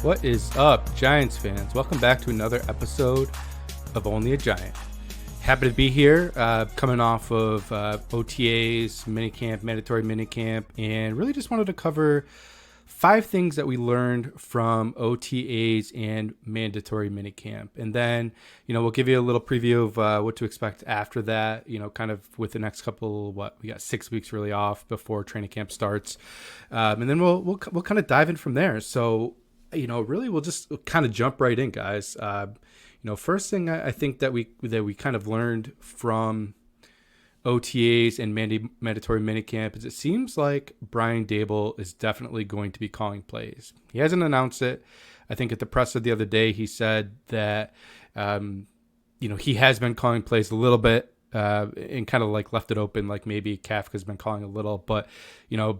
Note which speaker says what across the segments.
Speaker 1: What is up, Giants fans? Welcome back to another episode of Only a Giant. Happy to be here, coming off of OTAs, minicamp, mandatory minicamp, and really just wanted to cover 5 things that we learned from OTAs and mandatory minicamp. And then, we'll give you a little preview of what to expect after that, kind of with the next couple, we got 6 weeks really off before training camp starts. And then we'll kind of dive in from there. So, really we'll just kind of jump right in, guys. First thing I think that we kind of learned from OTAs and mandatory minicamp is it seems like Brian Daboll is definitely going to be calling plays. He hasn't announced it. I think at the presser the other day he said that he has been calling plays a little bit and kind of like left it open, like maybe Kafka's been calling a little, but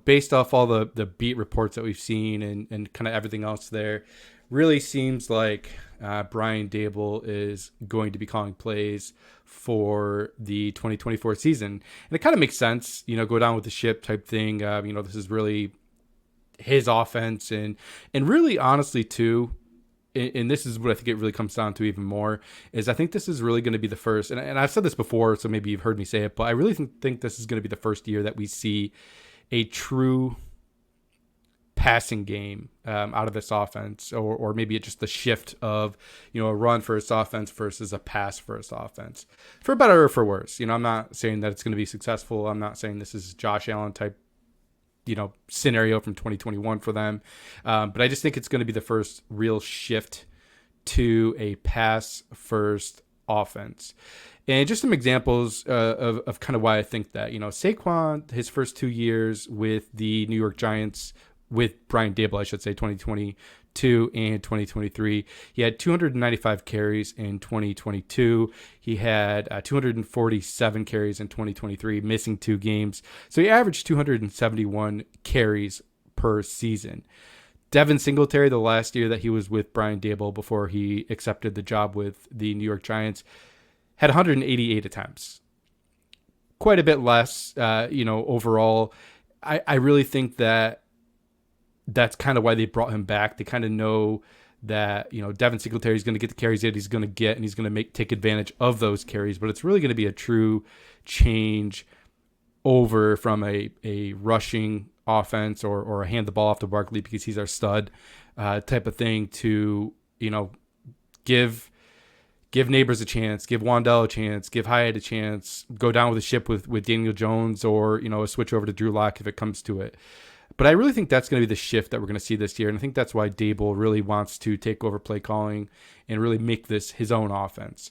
Speaker 1: based off all the beat reports that we've seen and kind of everything else there, really seems like Brian Daboll is going to be calling plays for the 2024 season. And it kind of makes sense, go down with the ship type thing. This is really his offense and really honestly too, and this is what I think it really comes down to even more, is I think this is really going to be the first, and I've said this before, so maybe you've heard me say it, but I really think this is going to be the first year that we see a true passing game out of this offense, or maybe it's just the shift of a run first offense versus a pass first offense, for better or for worse. I'm not saying that it's going to be successful. I'm not saying this is Josh Allen type scenario from 2021 for them, but I just think it's going to be the first real shift to a pass first offense. And just some examples of kind of why I think that. Saquon, his first 2 years with the New York Giants, with Brian Daboll, I should say, 2022 and 2023. He had 295 carries in 2022. He had 247 carries in 2023, missing 2 games. So he averaged 271 carries per season. Devin Singletary, the last year that he was with Brian Daboll before he accepted the job with the New York Giants, had 188 attempts. Quite a bit less, overall. I really think that's kind of why they brought him back. They kind of know that, Devin Singletary is going to get the carries that he's going to get, and he's going to take advantage of those carries. But it's really going to be a true change over from a rushing offense or a hand the ball off to Barkley because he's our stud type of thing to, give Neighbors a chance, give Wandell a chance, give Hyatt a chance, go down with the ship with Daniel Jones or, a switch over to Drew Lock if it comes to it. But I really think that's going to be the shift that we're going to see this year. And I think that's why Daboll really wants to take over play calling and really make this his own offense.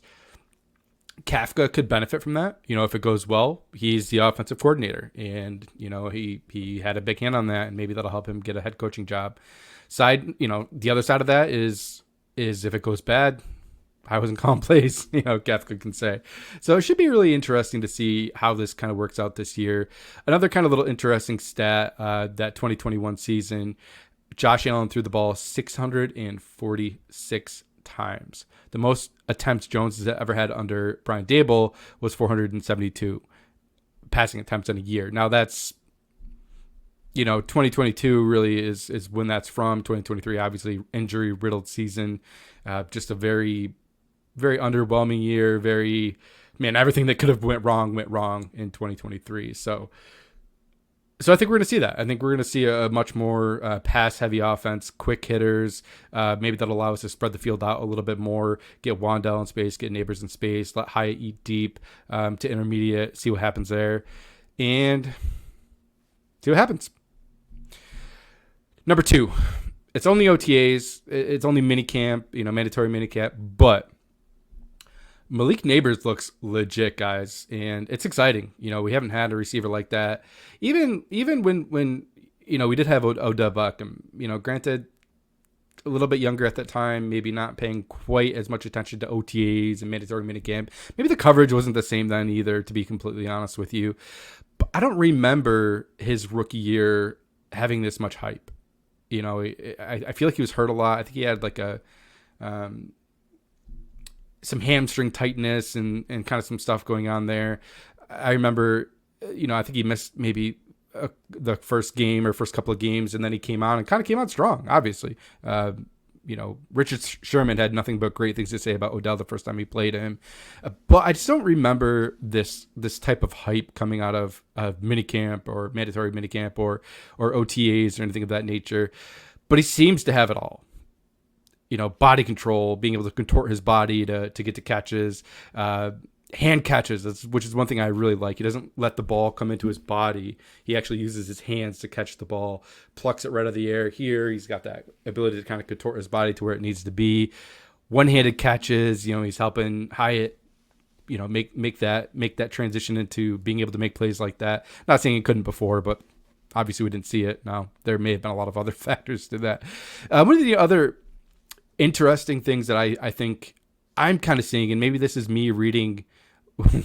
Speaker 1: Kafka could benefit from that. If it goes well, he's the offensive coordinator. And, he had a big hand on that, and maybe that'll help him get a head coaching job. The other side of that is if it goes bad, I wasn't calling plays, Kafka can say. So it should be really interesting to see how this kind of works out this year. Another kind of little interesting stat, that 2021 season, Josh Allen threw the ball 646 times. The most attempts Jones has ever had under Brian Daboll was 472 passing attempts in a year. Now that's, 2022 really is when that's from. 2023, obviously injury riddled season, just a very, very underwhelming year. Everything that could have went wrong in 2023. So I think we're going to see that. I think we're going to see a much more pass-heavy offense, quick hitters. Maybe that'll allow us to spread the field out a little bit more, get Wandell in space, get Neighbors in space, let Hyatt eat deep to intermediate, see what happens there, and see what happens. Number 2, it's only OTAs. It's only minicamp, mandatory minicamp, but Malik Neighbors looks legit, guys, and it's exciting. We haven't had a receiver like that. Even when we did have Odell Beckham, granted, a little bit younger at that time, maybe not paying quite as much attention to OTAs and mandatory minicamp. Maybe the coverage wasn't the same then either, to be completely honest with you. But I don't remember his rookie year having this much hype. I feel like he was hurt a lot. I think he had like some hamstring tightness and kind of some stuff going on there. I remember, I think he missed maybe the first game or first couple of games, and then he came on and kind of came on strong, obviously. Richard Sherman had nothing but great things to say about Odell the first time he played him. But I just don't remember this type of hype coming out of minicamp or mandatory minicamp or OTAs or anything of that nature. But he seems to have it all. Body control, being able to contort his body to get to catches, hand catches, which is one thing I really like. He doesn't let the ball come into his body. He actually uses his hands to catch the ball, plucks it right out of the air. Here, he's got that ability to kind of contort his body to where it needs to be. One-handed catches, he's helping Hyatt, make that transition into being able to make plays like that. Not saying he couldn't before, but obviously we didn't see it. Now, there may have been a lot of other factors to that. One of the other interesting things that I think I'm kind of seeing, and maybe this is me reading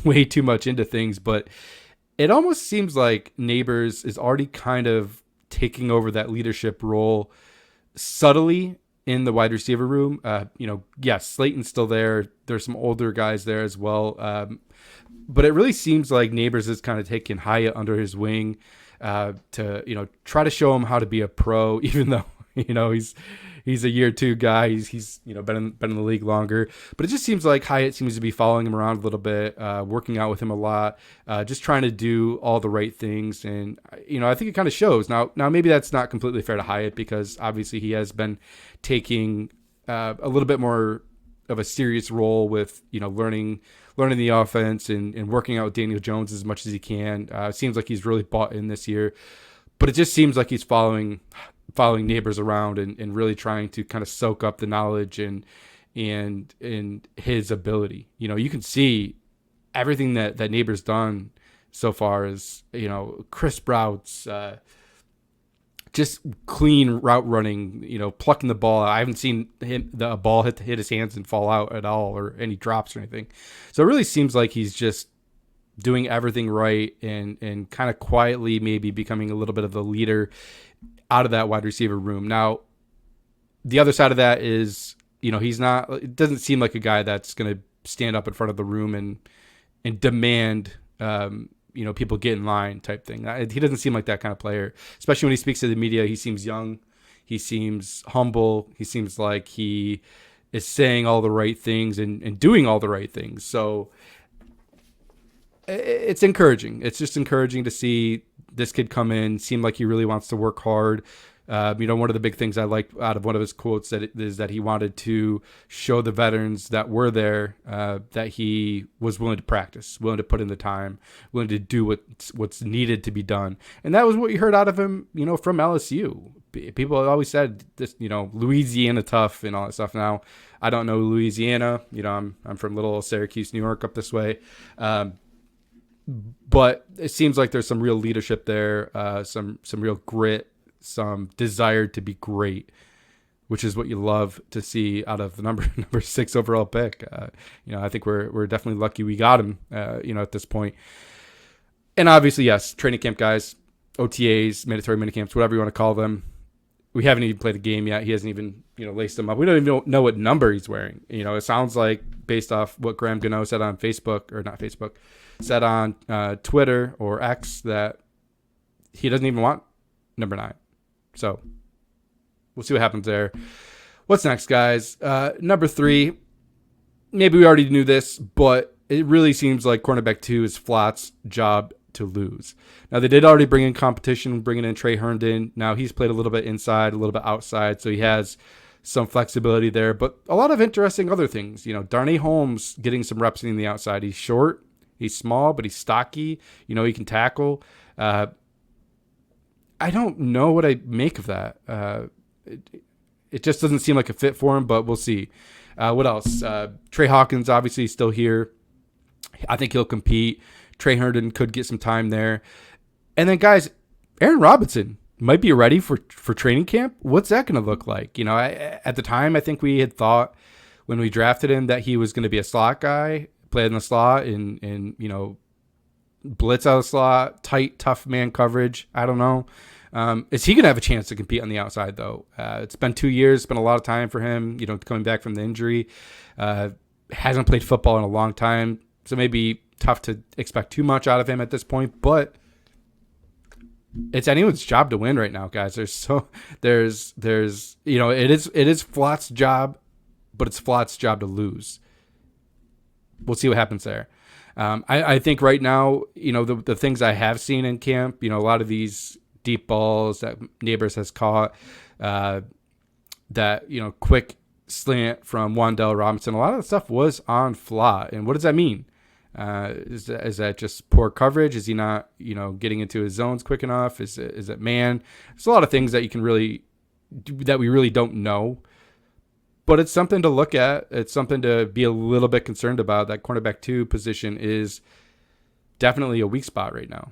Speaker 1: way too much into things, but it almost seems like Neighbors is already kind of taking over that leadership role subtly in the wide receiver room. Yes, Slayton's still there. There's some older guys there as well. But it really seems like Neighbors is kind of taking Hyatt under his wing to try to show him how to be a pro, even though he's a year two guy. He's been in the league longer, but it just seems like Hyatt seems to be following him around a little bit, working out with him a lot, just trying to do all the right things. And I think it kind of shows. Now maybe that's not completely fair to Hyatt, because obviously he has been taking a little bit more of a serious role with learning the offense and working out with Daniel Jones as much as he can. It seems like he's really bought in this year, but it just seems like he's following Neighbors around and really trying to kind of soak up the knowledge and his ability. You can see everything that Neighbors done so far is, crisp routes, just clean route running, plucking the ball. I haven't seen the ball hit his hands and fall out at all, or any drops or anything. So it really seems like he's just doing everything right and kind of quietly maybe becoming a little bit of the leader out of that wide receiver room. Now, the other side of that is, it doesn't seem like a guy that's going to stand up in front of the room and demand, people get in line type thing. He doesn't seem like that kind of player, especially when he speaks to the media. He seems young. He seems humble. He seems like he is saying all the right things and doing all the right things. So it's encouraging. It's just encouraging to see this kid come in, seem like he really wants to work hard. One of the big things I like out of one of his quotes is that he wanted to show the veterans that were there that he was willing to practice, willing to put in the time, willing to do what's needed to be done. And that was what you heard out of him, from LSU. People always said this, Louisiana tough and all that stuff. Now, I don't know Louisiana. I'm from little Syracuse, New York, up this way. But it seems like there's some real leadership there, some real grit, some desire to be great, which is what you love to see out of the number 6 overall pick. I think we're definitely lucky we got him, at this point. And obviously, yes, training camp guys, OTAs, mandatory minicamps, whatever you want to call them. We haven't even played a game yet. He hasn't even, laced them up. We don't even know what number he's wearing. It sounds like, based off what Graham Gano said on Facebook, or not Facebook, said on Twitter or X, that he doesn't even want number 9. So we'll see what happens there. What's next, guys? Number 3, maybe we already knew this, but it really seems like cornerback 2 is Flott's job to lose. Now, they did already bring in competition, bringing in Trey Herndon. Now, he's played a little bit inside, a little bit outside, so he has some flexibility there, but a lot of interesting other things. Darnay Holmes getting some reps in the outside. He's short, he's small, but he's stocky. He can tackle. I don't know what I make of that. It just doesn't seem like a fit for him, but we'll see. What else? Trey Hawkins, obviously, still here. I think he'll compete. Trey Herndon could get some time there. And then, guys, Aaron Robinson might be ready for training camp. What's that going to look like? At the time, I think we had thought when we drafted him that he was going to be a slot guy, play in the slot and blitz out of the slot, tight, tough man coverage. I don't know. Is he going to have a chance to compete on the outside, though? It's been 2 years. It's been a lot of time for him, coming back from the injury. Hasn't played football in a long time, so maybe tough to expect too much out of him at this point. But it's anyone's job to win right now, guys. There's it is Flott's job, but it's Flott's job to lose. We'll see what happens there. I think right now, the things I have seen in camp, a lot of these deep balls that Neighbors has caught, that, quick slant from Wan'Dale Robinson, a lot of that stuff was on Flott. And what does that mean? Is that just poor coverage? Is he not, getting into his zones quick enough? Is it man? There's a lot of things that we really don't know. But it's something to look at. It's something to be a little bit concerned about. That cornerback 2 position is definitely a weak spot right now.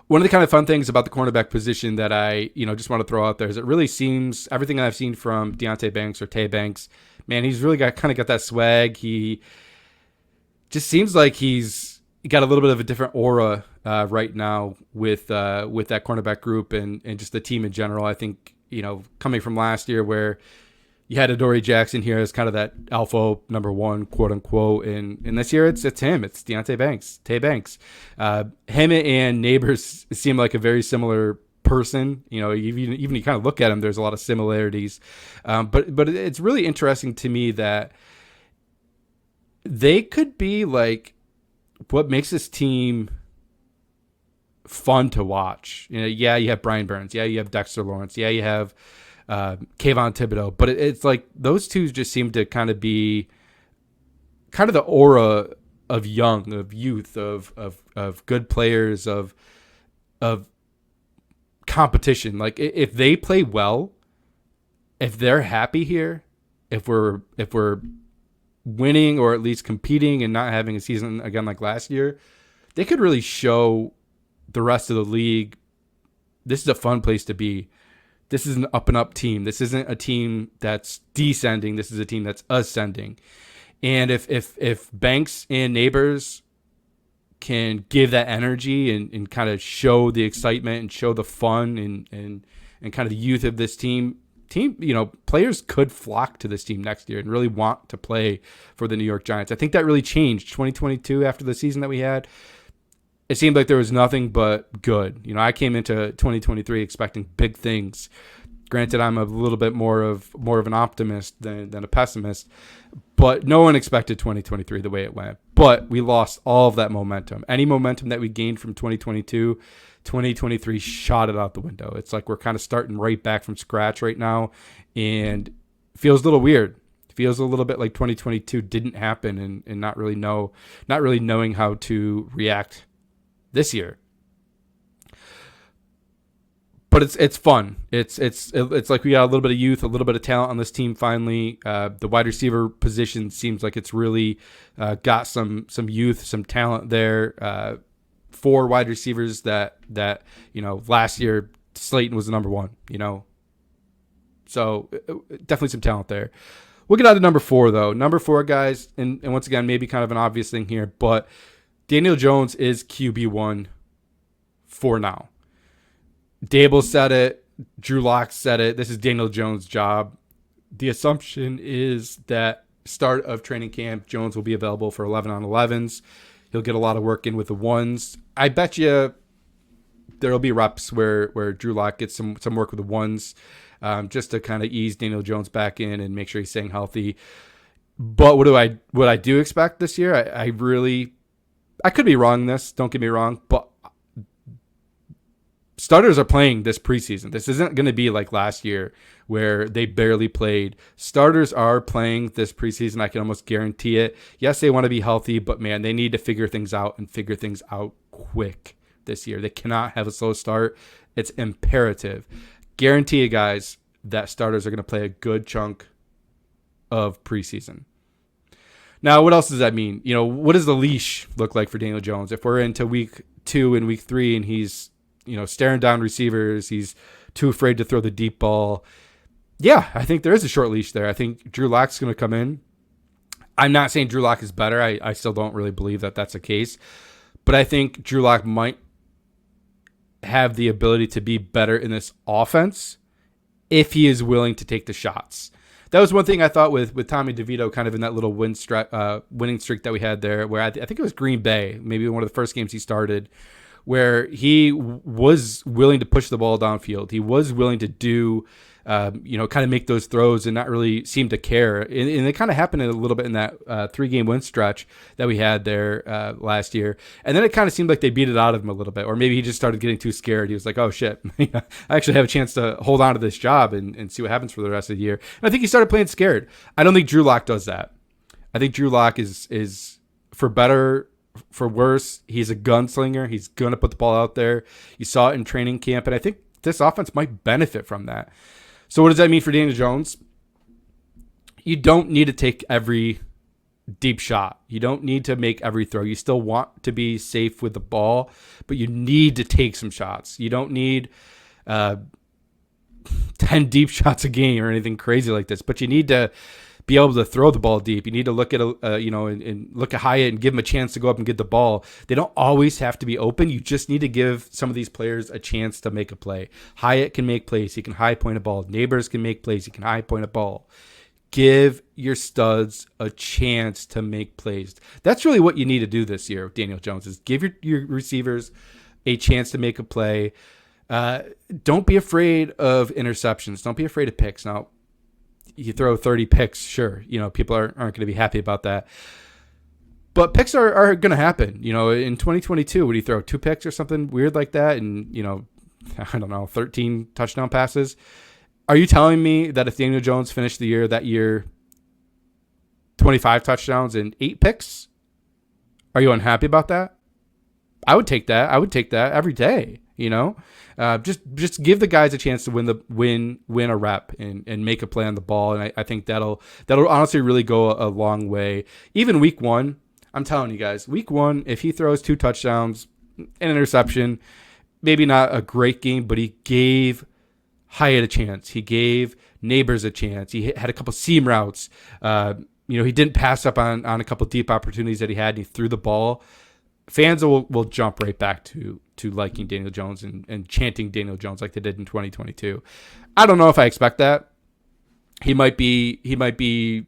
Speaker 1: One of the kind of fun things about the cornerback position that I, just want to throw out there is it really seems everything I've seen from Deonte Banks or Tay Banks, man, he's really got that swag. He just seems like he's got a little bit of a different aura right now with that cornerback group and just the team in general. I think, coming from last year where you had Adoree Jackson here as kind of that alpha number 1, quote unquote. And this year it's him. It's Deonte Banks, Tay Banks. Him and Neighbors seem like a very similar person. Even you kind of look at him, there's a lot of similarities. But it's really interesting to me that they could be like what makes this team fun to watch. Yeah, you have Brian Burns. Yeah, you have Dexter Lawrence. Yeah, you have Kayvon Thibodeau. But it's like those two just seem to kind of be kind of the aura of youth, of good players, of competition. Like if they play well, if they're happy here, if we're winning or at least competing and not having a season again like last year, they could really show the rest of the league this is a fun place to be. This is an up and up team. This isn't a team that's descending. This is a team that's ascending. And if Banks and Neighbors can give that energy and kind of show the excitement and show the fun and kind of the youth of this team, players could flock to this team next year and really want to play for the New York Giants. I think that really changed 2022 after the season that we had. It seemed like there was nothing but good. I came into 2023 expecting big things. Granted, I'm a little bit more of an optimist than a pessimist, but no one expected 2023 the way it went. But we lost all of that momentum. Any momentum that we gained from 2022, 2023 shot it out the window. It's like we're kind of starting right back from scratch right now, and it feels a little weird. It feels a little bit like 2022 didn't happen, and not really knowing how to react this year. But it's fun. It's like we got a little bit of youth, a little bit of talent on this team finally. The wide receiver position seems like it's really got some youth, some talent there. 4 wide receivers that last year Slayton was the number 1, So definitely some talent there. We'll get on to number 4 though. Number 4, guys, and once again, maybe kind of an obvious thing here, but Daniel Jones is QB1 for now. Dable said it. Drew Lock said it. This is Daniel Jones' job. The assumption is that start of training camp, Jones will be available for 11 on 11s. He'll get a lot of work in with the ones. I bet you there'll be reps where Drew Lock gets some work with the ones, just to kind of ease Daniel Jones back in and make sure he's staying healthy. But what I do expect this year, I could be wrong in this, don't get me wrong, but starters are playing this preseason. This isn't going to be like last year where they barely played. Starters are playing this preseason. I can almost guarantee it. Yes, they want to be healthy, but man, they need to figure things out and figure things out quick this year. They cannot have a slow start. It's imperative. Guarantee you guys that starters are going to play a good chunk of preseason. Now, what else does that mean? What does the leash look like for Daniel Jones? If we're into week 2 and week 3 and he's, staring down receivers, he's too afraid to throw the deep ball. Yeah, I think there is a short leash there. I think Drew Lock's going to come in. I'm not saying Drew Lock is better. I still don't really believe that that's the case. But I think Drew Lock might have the ability to be better in this offense if he is willing to take the shots. That was one thing I thought with Tommy DeVito, kind of in that little winning streak that we had there, where I think it was Green Bay, maybe one of the first games he started, where he was willing to push the ball downfield. He was willing to do, kind of make those throws and not really seem to care. And it kind of happened a little bit in that 3-game win stretch that we had there last year. And then it kind of seemed like they beat it out of him a little bit, or maybe he just started getting too scared. He was like, oh shit, I actually have a chance to hold on to this job and see what happens for the rest of the year. And I think he started playing scared. I don't think Drew Lock does that. I think Drew Lock is for better, for worse, he's a gunslinger. He's going to put the ball out there. You saw it in training camp, and I think this offense might benefit from that. So what does that mean for Daniel Jones? You don't need to take every deep shot. You don't need to make every throw. You still want to be safe with the ball, but you need to take some shots. You don't need 10 deep shots a game or anything crazy like this, but you need to be able to throw the ball deep. You need to look at and look at Hyatt and give him a chance to go up and get the ball. They don't always have to be open. You just need to give some of these players a chance to make a play. Hyatt can make plays. He can high point a ball. Neighbors can make plays. He can high point a ball. Give your studs a chance to make plays. That's really what you need to do this year with Daniel Jones, is give your receivers a chance to make a play. Don't be afraid of interceptions. Don't be afraid of picks. Now, you throw 30 picks, sure, people aren't going to be happy about that. But picks are going to happen. In 2022, would he throw 2 picks or something weird like that? And, I don't know, 13 touchdown passes. Are you telling me that if Daniel Jones finished the year, 25 touchdowns and 8 picks, are you unhappy about that? I would take that. I would take that every day. Just give the guys a chance to win a rep and make a play on the ball. And I think that'll honestly really go a long way. Even week 1, I'm telling you guys, week 1, if he throws 2 touchdowns, an interception, maybe not a great game, but he gave Hyatt a chance. He gave Neighbors a chance. He had a couple seam routes. He didn't pass up on a couple deep opportunities that he had, and he threw the ball. Fans will jump right back to liking Daniel Jones and chanting Daniel Jones like they did in 2022. I don't know if I expect that. He might be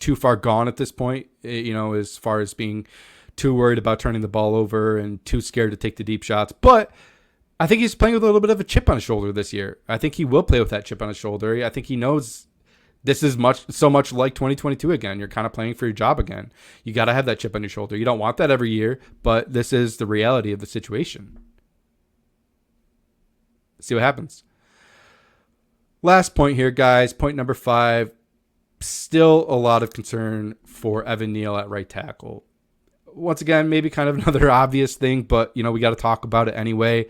Speaker 1: too far gone at this point, as far as being too worried about turning the ball over and too scared to take the deep shots. But I think he's playing with a little bit of a chip on his shoulder this year. I think he will play with that chip on his shoulder. I think he knows this is so much like 2022 again. You're kind of playing for your job again. You got to have that chip on your shoulder. You don't want that every year, but this is the reality of the situation. See what happens. Last point here, guys. Point number 5. Still a lot of concern for Evan Neal at right tackle. Once again, maybe kind of another obvious thing, but, we got to talk about it anyway.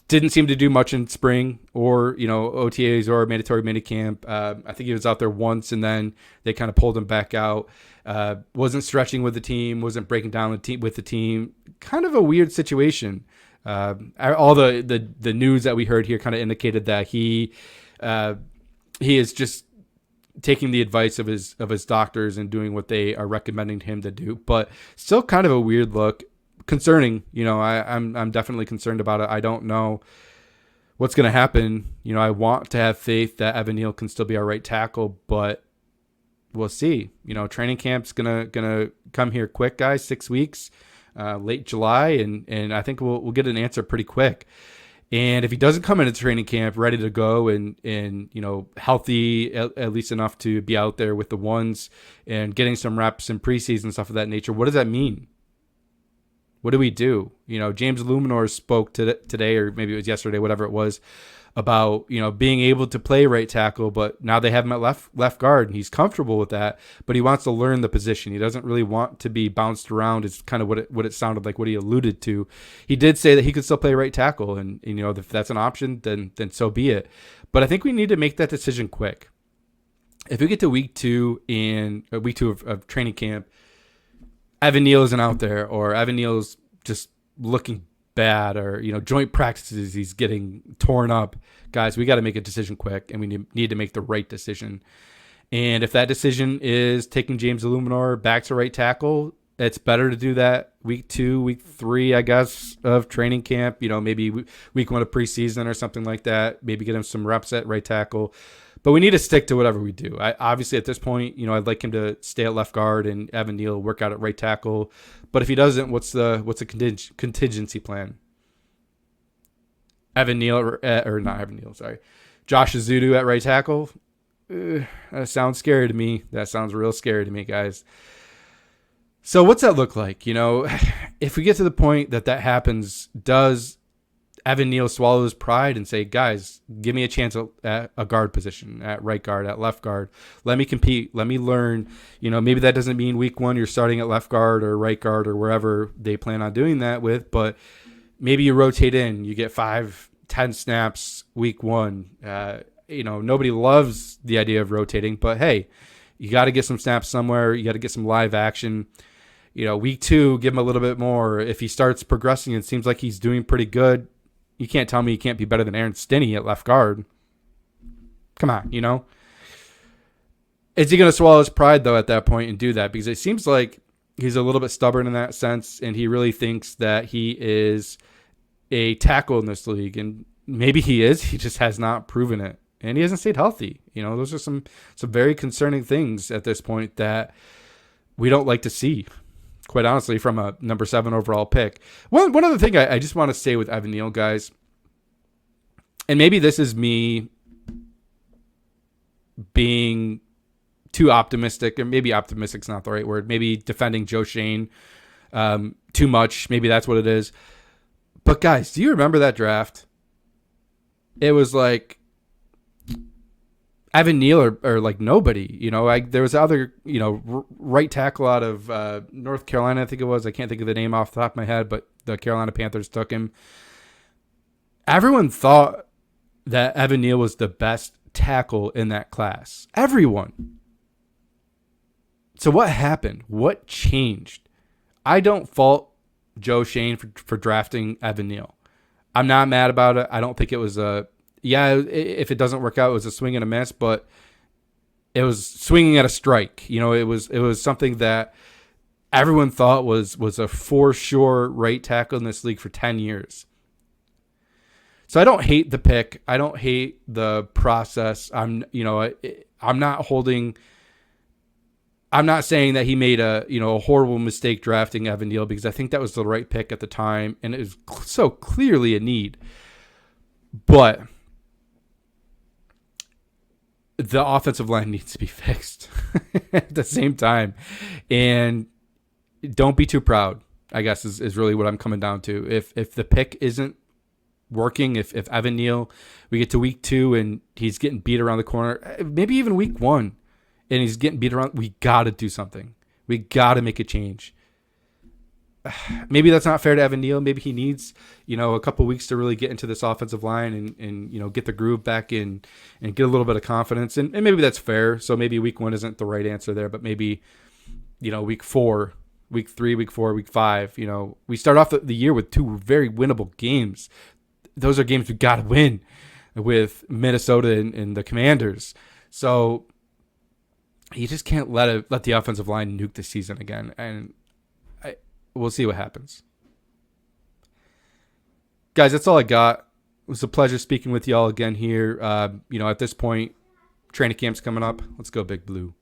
Speaker 1: Didn't seem to do much in spring or, OTAs or mandatory minicamp. I think he was out there once and then they kind of pulled him back out. Wasn't stretching with the team, wasn't breaking down with the team. Kind of a weird situation. All the news that we heard here kind of indicated that he is just taking the advice of his doctors and doing what they are recommending him to do, but still kind of a weird look. Concerning, I'm definitely concerned about it. I don't know what's going to happen. I want to have faith that Evan Neal can still be our right tackle, but we'll see. Training camp's gonna come here quick, guys. 6 weeks, late July, and I think we'll get an answer pretty quick. And if he doesn't come into training camp ready to go and healthy at least enough to be out there with the ones and getting some reps in preseason stuff of that nature, what does that mean? What do we do? James Luminor spoke today, or maybe it was yesterday, whatever it was, about, being able to play right tackle, but now they have him at left guard, and he's comfortable with that, but he wants to learn the position. He doesn't really want to be bounced around. It's kind of what it sounded like, what he alluded to. He did say that he could still play right tackle, and, if that's an option, then so be it. But I think we need to make that decision quick. If we get to week 2 of training camp, Evan Neal isn't out there, or Evan Neal's just looking bad, or joint practices, he's getting torn up. Guys, we got to make a decision quick, and we need to make the right decision. And if that decision is taking James Illuminor back to right tackle, it's better to do that week 2, week 3, I guess, of training camp. Maybe week 1 of preseason or something like that. Maybe get him some reps at right tackle. But we need to stick to whatever we do. Obviously, at this point, I'd like him to stay at left guard and Evan Neal work out at right tackle. But if he doesn't, what's the contingency plan? Evan Neal or not Evan Neal? Sorry, Josh Azudu at right tackle. That sounds scary to me. That sounds real scary to me, guys. So what's that look like? If we get to the point that happens, does Evan Neal swallow his pride and say, guys, give me a chance at a guard position, at right guard, at left guard. Let me compete. Let me learn. Maybe that doesn't mean week one you're starting at left guard or right guard or wherever they plan on doing that with, but maybe you rotate in. You get 5-10 snaps week one. Nobody loves the idea of rotating, but hey, you got to get some snaps somewhere. You got to get some live action. Week two, give him a little bit more. If he starts progressing and seems like he's doing pretty good, you can't tell me he can't be better than Aaron Stinney at left guard. Come on, Is he going to swallow his pride, though, at that point and do that? Because it seems like he's a little bit stubborn in that sense, and he really thinks that he is a tackle in this league. And maybe he is. He just has not proven it. And he hasn't stayed healthy. Those are some very concerning things at this point that we don't like to see, quite honestly, from a number 7 overall pick. One other thing I just want to say with Evan Neal, guys, and maybe this is me being too optimistic, or maybe optimistic's not the right word, maybe defending Joe Shane too much. Maybe that's what it is. But guys, do you remember that draft? It was like Evan Neal or like nobody, there was other, right tackle out of North Carolina, I think it was. I can't think of the name off the top of my head, but the Carolina Panthers took him. Everyone thought that Evan Neal was the best tackle in that class. Everyone. So what happened? What changed? I don't fault Joe Shane for drafting Evan Neal. I'm not mad about it. I don't think it was if it doesn't work out, it was a swing and a miss, but it was swinging at a strike. It was something that everyone thought was a for sure right tackle in this league for 10 years. So I don't hate the pick. I don't hate the process. I'm not saying that he made a horrible mistake drafting Evan Neal, because I think that was the right pick at the time, and it was so clearly a need. But the offensive line needs to be fixed at the same time. And don't be too proud, I guess, is really what I'm coming down to. If the pick isn't working, if Evan Neal, we get to week 2 and he's getting beat around the corner, maybe even week 1, and he's getting beat around, we got to do something. We got to make a change. Maybe that's not fair to Evan Neal. Maybe he needs, a couple weeks to really get into this offensive line and get the groove back in and get a little bit of confidence. And maybe that's fair. So maybe week 1 isn't the right answer there, but maybe, week 4, week 3, week 4, week 5, we start off the year with 2 very winnable games. Those are games we got to win with Minnesota and the Commanders. So you just can't let the offensive line nuke the season again. And we'll see what happens. Guys, that's all I got. It was a pleasure speaking with y'all again here. At this point, training camp's coming up. Let's go Big Blue.